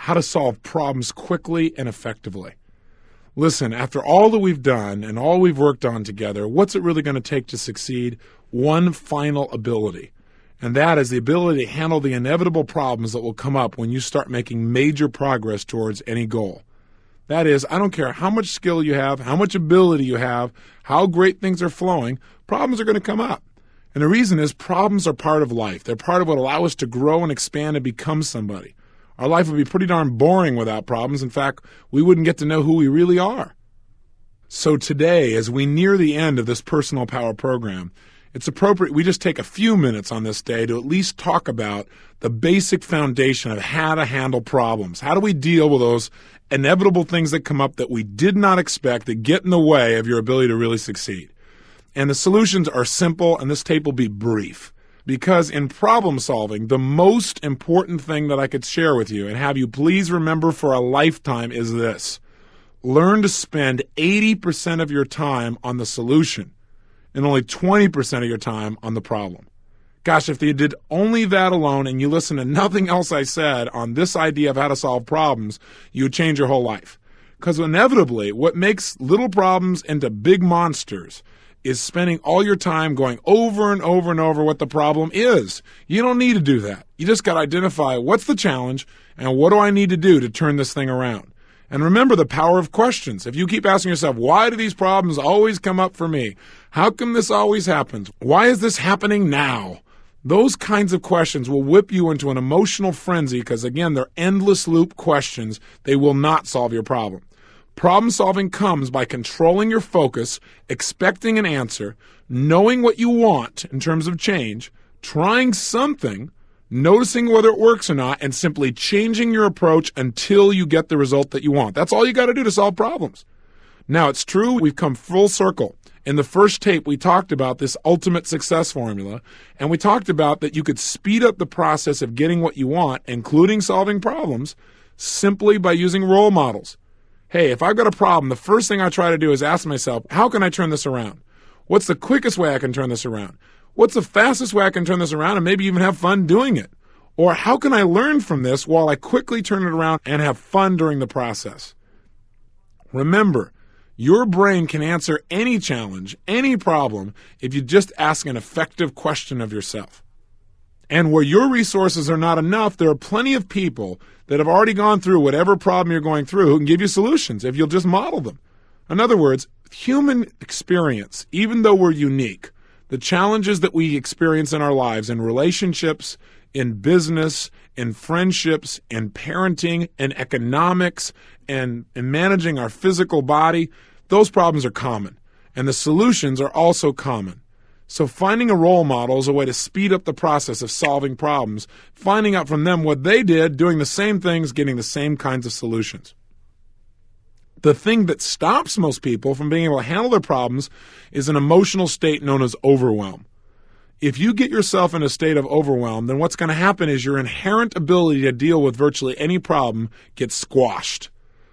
how to solve problems quickly and effectively. Listen, after all that we've done and all we've worked on together, what's it really going to take to succeed? One final ability. And that is the ability to handle the inevitable problems that will come up when you start making major progress towards any goal. That is, I don't care how much skill you have, how much ability you have, how great things are flowing, problems are going to come up. And the reason is problems are part of life. They're part of what allow us to grow and expand and become somebody. Our life would be pretty darn boring without problems. In fact, we wouldn't get to know who we really are. So today, as we near the end of this Personal Power program, it's appropriate we just take a few minutes on this day to at least talk about the basic foundation of how to handle problems. How do we deal with those inevitable things that come up that we did not expect that get in the way of your ability to really succeed? And the solutions are simple, and this tape will be brief. Because in problem solving, the most important thing that I could share with you and have you please remember for a lifetime is this. Learn to spend 80% of your time on the solution and only 20% of your time on the problem. Gosh, if you did only that alone and you listen to nothing else I said on this idea of how to solve problems, you would change your whole life. Because inevitably, what makes little problems into big monsters is spending all your time going over and over and over what the problem is. You don't need to do that. You just got to identify what's the challenge and what do I need to do to turn this thing around. And remember the power of questions. If you keep asking yourself, why do these problems always come up for me? How come this always happens? Why is this happening now? Those kinds of questions will whip you into an emotional frenzy because, again, they're endless loop questions. They will not solve your problem. Problem solving comes by controlling your focus, expecting an answer, knowing what you want in terms of change, trying something, noticing whether it works or not, and simply changing your approach until you get the result that you want. That's all you got to do to solve problems. Now, it's true we've come full circle. In the first tape, we talked about this ultimate success formula, and we talked about that you could speed up the process of getting what you want, including solving problems, simply by using role models. Hey, if I've got a problem, the first thing I try to do is ask myself, how can I turn this around? What's the quickest way I can turn this around? What's the fastest way I can turn this around and maybe even have fun doing it? Or how can I learn from this while I quickly turn it around and have fun during the process? Remember, your brain can answer any challenge, any problem, if you just ask an effective question of yourself. And where your resources are not enough, there are plenty of people that have already gone through whatever problem you're going through who can give you solutions if you'll just model them. In other words, human experience, even though we're unique, the challenges that we experience in our lives, in relationships, in business, in friendships, in parenting, in economics, and in managing our physical body, those problems are common. And the solutions are also common. So finding a role model is a way to speed up the process of solving problems, finding out from them what they did, doing the same things, getting the same kinds of solutions. The thing that stops most people from being able to handle their problems is an emotional state known as overwhelm. If you get yourself in a state of overwhelm, then what's going to happen is your inherent ability to deal with virtually any problem gets squashed.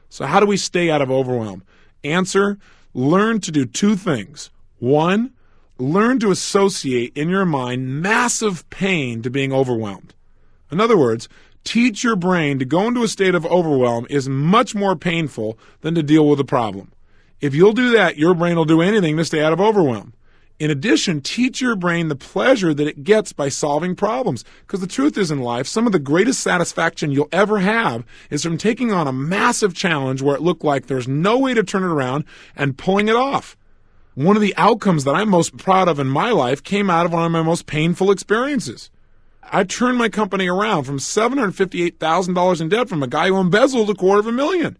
So how do we stay out of overwhelm? Answer, learn to do two things. One, learn to associate in your mind massive pain to being overwhelmed. In other words, teach your brain to go into a state of overwhelm is much more painful than to deal with a problem. If you'll do that, your brain will do anything to stay out of overwhelm. In addition, teach your brain the pleasure that it gets by solving problems. Because the truth is in life, some of the greatest satisfaction you'll ever have is from taking on a massive challenge where it looked like there's no way to turn it around and pulling it off. One of the outcomes that I'm most proud of in my life came out of one of my most painful experiences. I turned my company around from $758,000 in debt from a guy who embezzled $250,000.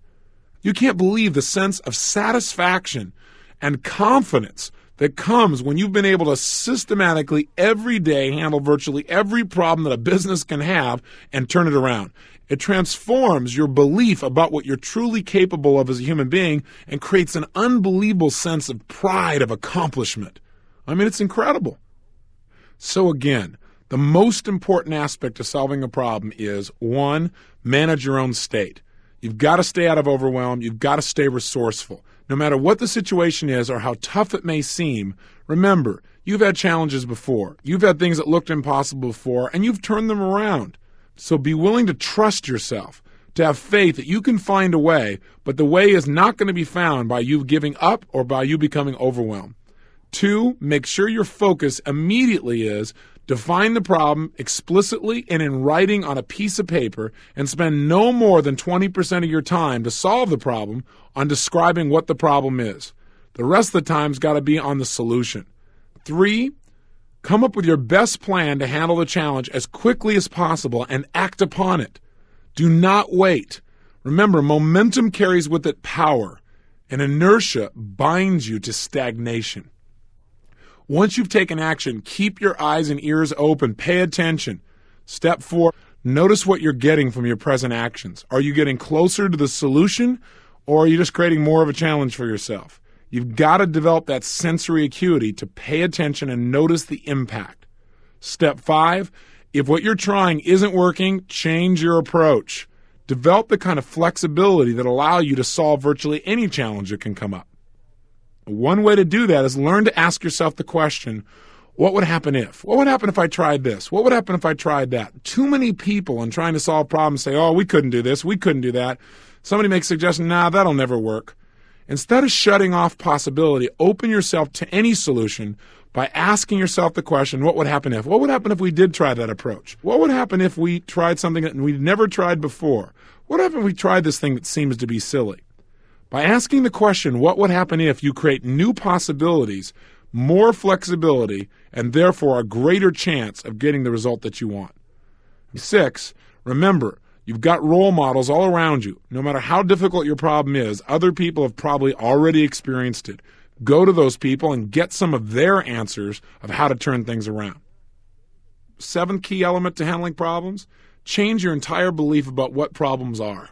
You can't believe the sense of satisfaction and confidence that comes when you've been able to systematically every day handle virtually every problem that a business can have and turn it around. It transforms your belief about what you're truly capable of as a human being and creates an unbelievable sense of pride, of accomplishment. I mean, it's incredible. So again, the most important aspect of solving a problem is, one, manage your own state. You've got to stay out of overwhelm. You've got to stay resourceful. No matter what the situation is or how tough it may seem, remember, you've had challenges before. You've had things that looked impossible before, and you've turned them around. So be willing to trust yourself. to have faith that you can find a way, but the way is not going to be found by you giving up or by you becoming overwhelmed. 2, make sure your focus immediately is define the problem explicitly and in writing on a piece of paper, and spend no more than 20% of your time to solve the problem on describing what the problem is. The rest of the time's got to be on the solution. 3, come up with your best plan to handle the challenge as quickly as possible and act upon it. Do not wait. Remember, momentum carries with it power, and inertia binds you to stagnation. Once you've taken action, keep your eyes and ears open. Pay attention. Step 4, notice what you're getting from your present actions. Are you getting closer to the solution, or are you just creating more of a challenge for yourself? You've got to develop that sensory acuity to pay attention and notice the impact. Step 5, if what you're trying isn't working, change your approach. Develop the kind of flexibility that allows you to solve virtually any challenge that can come up. One way to do that is learn to ask yourself the question, what would happen if? What would happen if I tried this? What would happen if I tried that? Too many people in trying to solve problems say, oh, we couldn't do this, we couldn't do that. Somebody makes a suggestion, nah, that'll never work. Instead of shutting off possibility, open yourself to any solution by asking yourself the question, what would happen if? What would happen if we did try that approach? What would happen if we tried something that we'd never tried before? What would happen if we tried this thing that seems to be silly? By asking the question, what would happen if, you create new possibilities, more flexibility, and therefore a greater chance of getting the result that you want. 6, remember, you've got role models all around you. No matter how difficult your problem is, other people have probably already experienced it. Go to those people and get some of their answers of how to turn things around. 7th key element to handling problems, change your entire belief about what problems are.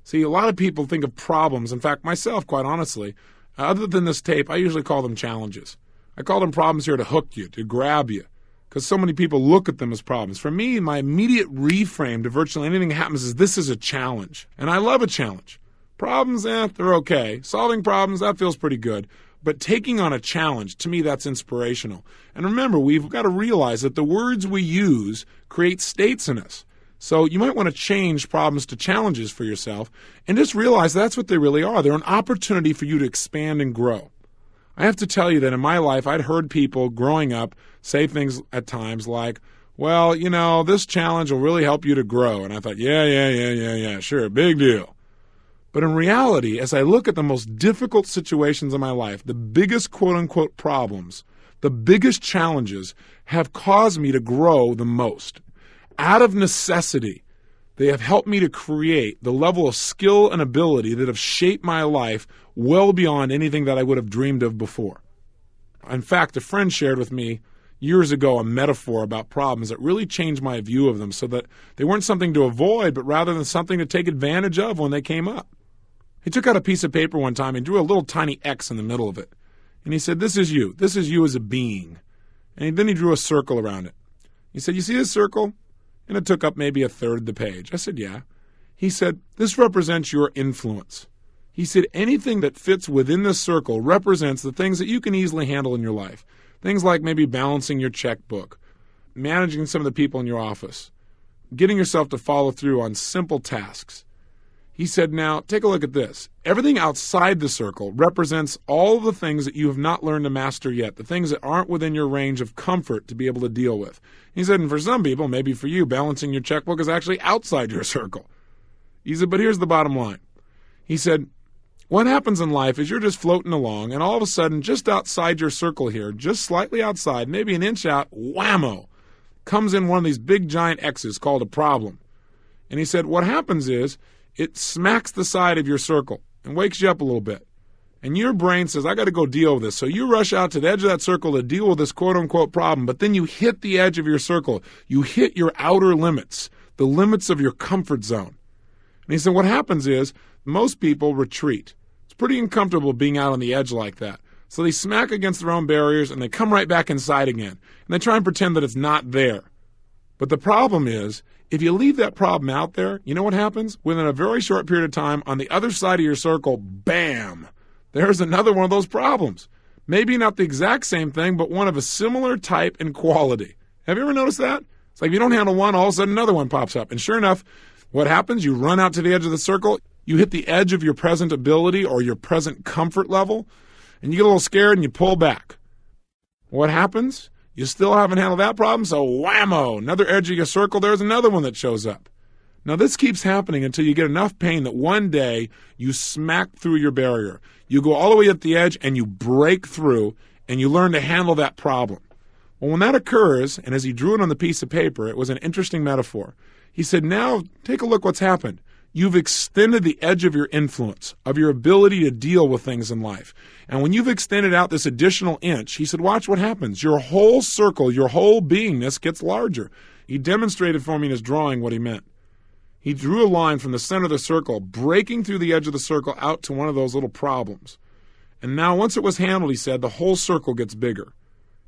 See, a lot of people think of problems, in fact, myself, quite honestly, other than this tape, I usually call them challenges. I call them problems here to hook you, to grab you, because so many people look at them as problems. For me, my immediate reframe to virtually anything that happens is this is a challenge, and I love a challenge. Problems, they're okay. Solving problems, that feels pretty good. But taking on a challenge, to me, that's inspirational. And remember, we've got to realize that the words we use create states in us. So you might want to change problems to challenges for yourself and just realize that's what they really are. They're an opportunity for you to expand and grow. I have to tell you that in my life, I'd heard people growing up say things at times like, well, this challenge will really help you to grow. And I thought, yeah, sure, big deal. But in reality, as I look at the most difficult situations in my life, the biggest quote-unquote problems, the biggest challenges have caused me to grow the most. Out of necessity, they have helped me to create the level of skill and ability that have shaped my life well beyond anything that I would have dreamed of before. In fact, a friend shared with me years ago a metaphor about problems that really changed my view of them, so that they weren't something to avoid, but rather than something to take advantage of when they came up. He took out a piece of paper one time and drew a little tiny X in the middle of it. And he said, this is you. This is you as a being. And then he drew a circle around it. He said, you see this circle? And it took up maybe a third of the page. I said, yeah. He said, this represents your influence. He said, anything that fits within this circle represents the things that you can easily handle in your life. Things like maybe balancing your checkbook, managing some of the people in your office, getting yourself to follow through on simple tasks. He said, now, take a look at this. Everything outside the circle represents all of the things that you have not learned to master yet, the things that aren't within your range of comfort to be able to deal with. He said, and for some people, maybe for you, balancing your checkbook is actually outside your circle. He said, but here's the bottom line. He said, what happens in life is you're just floating along, and all of a sudden, just outside your circle here, just slightly outside, maybe an inch out, whammo, comes in one of these big giant X's called a problem. And he said, what happens is, it smacks the side of your circle and wakes you up a little bit. And your brain says, I got to go deal with this. So you rush out to the edge of that circle to deal with this quote-unquote problem, but then you hit the edge of your circle. You hit your outer limits, the limits of your comfort zone. And he said, what happens is most people retreat. It's pretty uncomfortable being out on the edge like that. So they smack against their own barriers and they come right back inside again. And they try and pretend that it's not there. But the problem is, if you leave that problem out there, you know what happens? Within a very short period of time, on the other side of your circle, bam, there's another one of those problems. Maybe not the exact same thing, but one of a similar type and quality. Have you ever noticed that? It's like if you don't handle one, all of a sudden another one pops up. And sure enough, What happens? You run out to the edge of the circle, you hit the edge of your present ability or your present comfort level, and you get a little scared and you pull back. What happens? You still haven't handled that problem, so whammo, another edge of your circle, there's another one that shows up. Now this keeps happening until you get enough pain that one day you smack through your barrier. You go all the way at the edge and you break through and you learn to handle that problem. Well, when that occurs, and as he drew it on the piece of paper, it was an interesting metaphor. He said, now take a look what's happened. You've extended the edge of your influence, of your ability to deal with things in life. And when you've extended out this additional inch, he said, watch what happens. Your whole circle, your whole beingness gets larger. He demonstrated for me in his drawing what he meant. He drew a line from the center of the circle, breaking through the edge of the circle out to one of those little problems. And now once it was handled, he said, the whole circle gets bigger.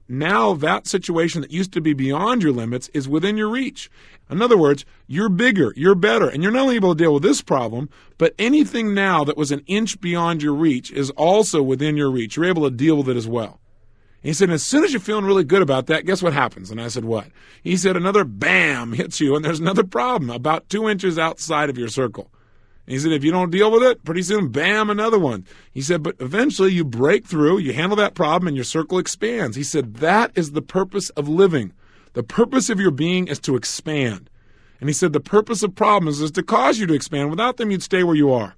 Now that situation that used to be beyond your limits is within your reach. In other words, you're bigger, you're better, and you're not only able to deal with this problem, but anything now that was an inch beyond your reach is also within your reach. You're able to deal with it as well. And he said, as soon as you're feeling really good about that, guess what happens? And I said, what? He said, another bam hits you, and there's another problem about 2 inches outside of your circle. And he said, if you don't deal with it, pretty soon, bam, another one. He said, but eventually you break through, you handle that problem, and your circle expands. He said, that is the purpose of living. The purpose of your being is to expand. And he said, the purpose of problems is to cause you to expand. Without them, you'd stay where you are.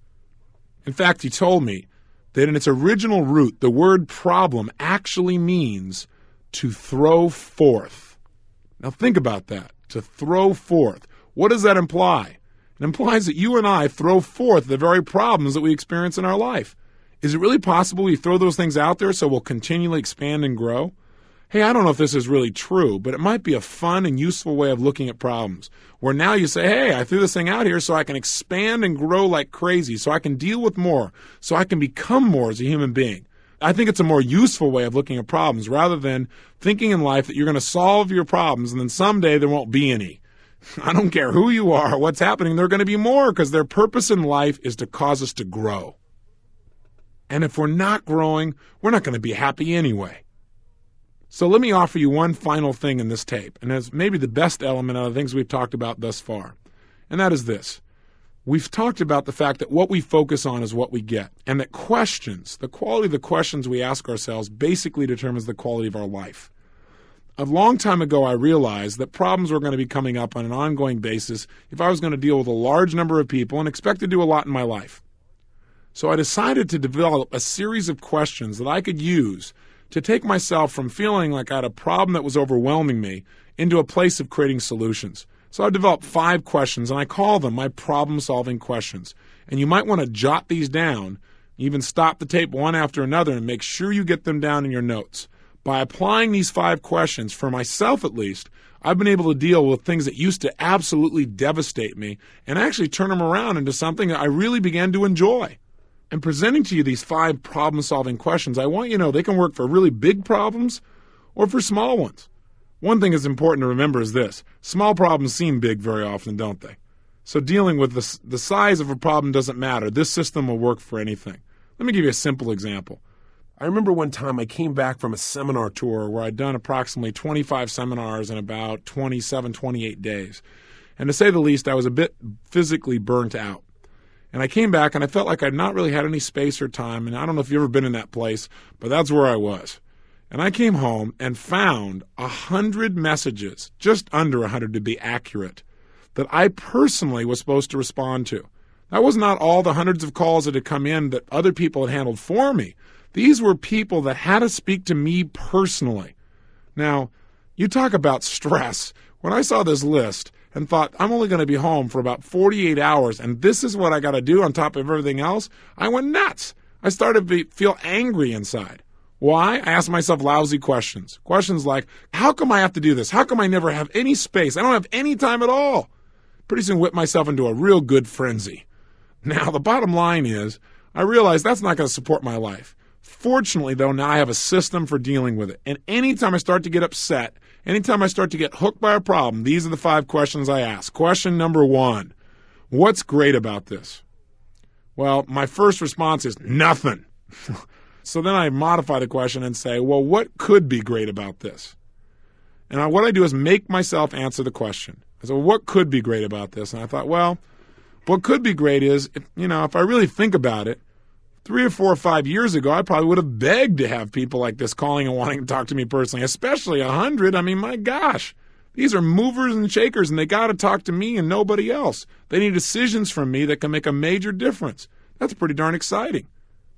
In fact, he told me that in its original root, the word problem actually means to throw forth. Now think about that, to throw forth. What does that imply? It implies that you and I throw forth the very problems that we experience in our life. Is it really possible we throw those things out there so we'll continually expand and grow? Hey, I don't know if this is really true, but it might be a fun and useful way of looking at problems, where now you say, hey, I threw this thing out here so I can expand and grow like crazy, so I can deal with more, so I can become more as a human being. I think it's a more useful way of looking at problems rather than thinking in life that you're going to solve your problems and then someday there won't be any. I don't care who you are or what's happening, there are going to be more because their purpose in life is to cause us to grow. And if we're not growing, we're not going to be happy anyway. So let me offer you one final thing in this tape, and it's maybe the best element out of the things we've talked about thus far, and that is this. We've talked about the fact that what we focus on is what we get, and that questions, the quality of the questions we ask ourselves basically determines the quality of our life. A long time ago, I realized that problems were going to be coming up on an ongoing basis if I was going to deal with a large number of people and expect to do a lot in my life. So I decided to develop a series of questions that I could use to take myself from feeling like I had a problem that was overwhelming me into a place of creating solutions. So I developed 5 questions, and I call them my problem-solving questions. And you might want to jot these down, even stop the tape one after another, and make sure you get them down in your notes. By applying these 5 questions, for myself at least, I've been able to deal with things that used to absolutely devastate me and actually turn them around into something that I really began to enjoy. And presenting to you these 5 problem-solving questions, I want you to know they can work for really big problems or for small ones. One thing that's important to remember is this. Small problems seem big very often, don't they? So dealing with the size of a problem doesn't matter. This system will work for anything. Let me give you a simple example. I remember one time I came back from a seminar tour where I'd done approximately 25 seminars in about 27, 28 days. And to say the least, I was a bit physically burnt out. And I came back and I felt like I'd not really had any space or time. And I don't know if you've ever been in that place, but that's where I was. And I came home and found 100 messages, just under 100 to be accurate, that I personally was supposed to respond to. That was not all the hundreds of calls that had come in that other people had handled for me. These were people that had to speak to me personally. Now, you talk about stress. When I saw this list and thought, I'm only going to be home for about 48 hours, and this is what I got to do on top of everything else, I went nuts. I started to feel angry inside. Why? I asked myself lousy questions. Questions like, how come I have to do this? How come I never have any space? I don't have any time at all. Pretty soon whipped myself into a real good frenzy. Now, the bottom line is, I realized that's not going to support my life. Fortunately, though, now I have a system for dealing with it. And anytime I start to get upset, anytime I start to get hooked by a problem, these are the 5 questions I ask. Question number 1, what's great about this? Well, my first response is nothing. So then I modify the question and say, well, what could be great about this? And what I do is make myself answer the question. I said, well, what could be great about this? And I thought, well, What could be great is, if I really think about it, 3 or 4 or 5 years ago, I probably would have begged to have people like this calling and wanting to talk to me personally, especially 100. I mean, my gosh, these are movers and shakers, and they got to talk to me and nobody else. They need decisions from me that can make a major difference. That's pretty darn exciting.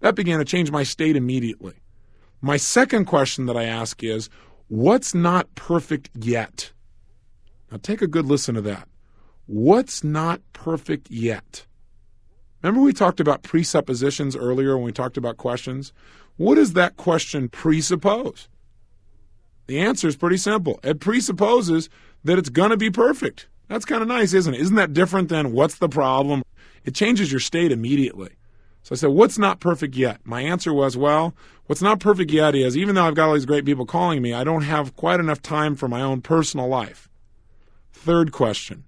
That began to change my state immediately. My second question that I ask is, what's not perfect yet? Now take a good listen to that. What's not perfect yet? Remember we talked about presuppositions earlier when we talked about questions? What does that question presuppose? The answer is pretty simple. It presupposes that it's going to be perfect. That's kind of nice, isn't it? Isn't that different than what's the problem? It changes your state immediately. So I said, what's not perfect yet? My answer was, well, what's not perfect yet is even though I've got all these great people calling me, I don't have quite enough time for my own personal life. Third question,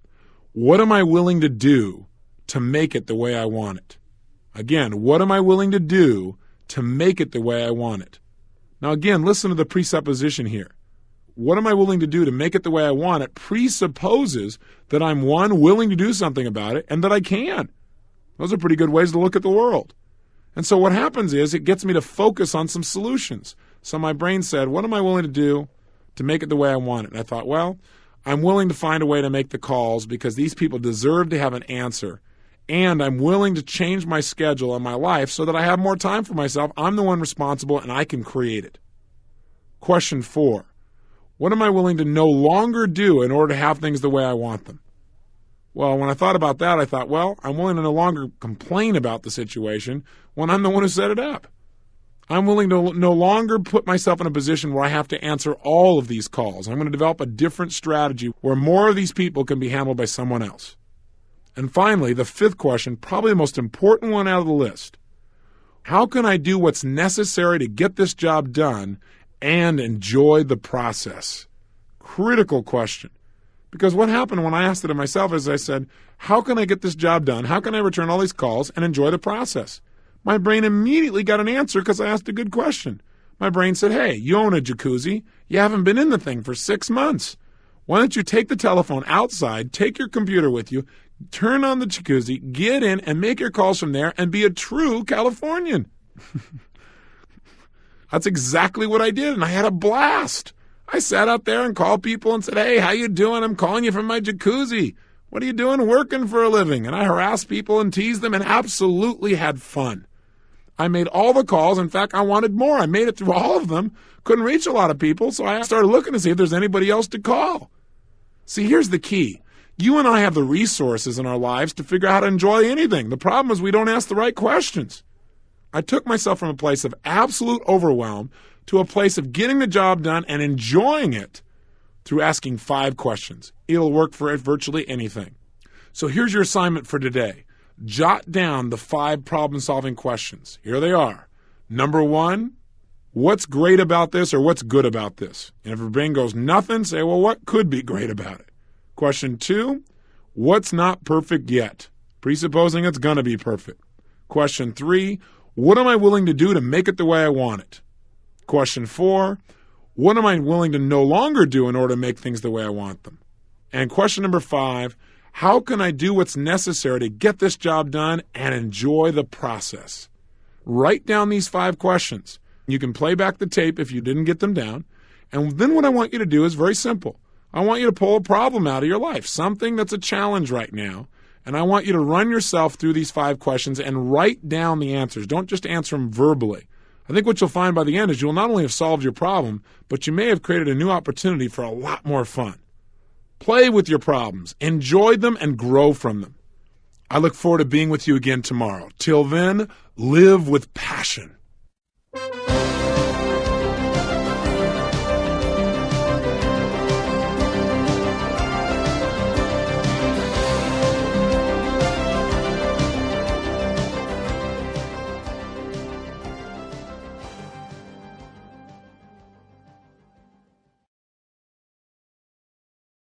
what am I willing to do to make it the way I want it? Again, what am I willing to do to make it the way I want it? Now again, listen to the presupposition here. What am I willing to do to make it the way I want it presupposes that I'm, one, willing to do something about it, and that I can. Those are pretty good ways to look at the world. And so what happens is it gets me to focus on some solutions. So my brain said, what am I willing to do to make it the way I want it? And I thought, well, I'm willing to find a way to make the calls because these people deserve to have an answer. And I'm willing to change my schedule and my life so that I have more time for myself. I'm the one responsible and I can create it. Question 4. What am I willing to no longer do in order to have things the way I want them? Well, when I thought about that, I thought, well, I'm willing to no longer complain about the situation when I'm the one who set it up. I'm willing to no longer put myself in a position where I have to answer all of these calls. I'm going to develop a different strategy where more of these people can be handled by someone else. And finally, the 5th question, probably the most important one out of the list. How can I do what's necessary to get this job done and enjoy the process? Critical question. Because what happened when I asked it of myself is I said, how can I get this job done? How can I return all these calls and enjoy the process? My brain immediately got an answer because I asked a good question. My brain said, hey, you own a jacuzzi. You haven't been in the thing for 6 months. Why don't you take the telephone outside, take your computer with you, turn on the jacuzzi, get in, and make your calls from there and be a true Californian. That's exactly what I did, and I had a blast. I sat out there and called people and said, hey, how you doing? I'm calling you from my jacuzzi. What are you doing working for a living? And I harassed people and teased them and absolutely had fun. I made all the calls. In fact, I wanted more. I made it through all of them. Couldn't reach a lot of people, so I started looking to see if there's anybody else to call. See, here's the key. You and I have the resources in our lives to figure out how to enjoy anything. The problem is we don't ask the right questions. I took myself from a place of absolute overwhelm to a place of getting the job done and enjoying it through asking 5 questions. It'll work for virtually anything. So here's your assignment for today. Jot down the 5 problem-solving questions. Here they are. Number 1, what's great about this or what's good about this? And if your brain goes nothing, say, well, what could be great about it? Question 2, what's not perfect yet? Presupposing it's going to be perfect. Question 3, what am I willing to do to make it the way I want it? Question 4, what am I willing to no longer do in order to make things the way I want them? And question number 5, how can I do what's necessary to get this job done and enjoy the process? Write down these 5 questions. You can play back the tape if you didn't get them down. And then what I want you to do is very simple. I want you to pull a problem out of your life, something that's a challenge right now. And I want you to run yourself through these 5 questions and write down the answers. Don't just answer them verbally. I think what you'll find by the end is you'll not only have solved your problem, but you may have created a new opportunity for a lot more fun. Play with your problems, enjoy them, and grow from them. I look forward to being with you again tomorrow. Till then, live with passion.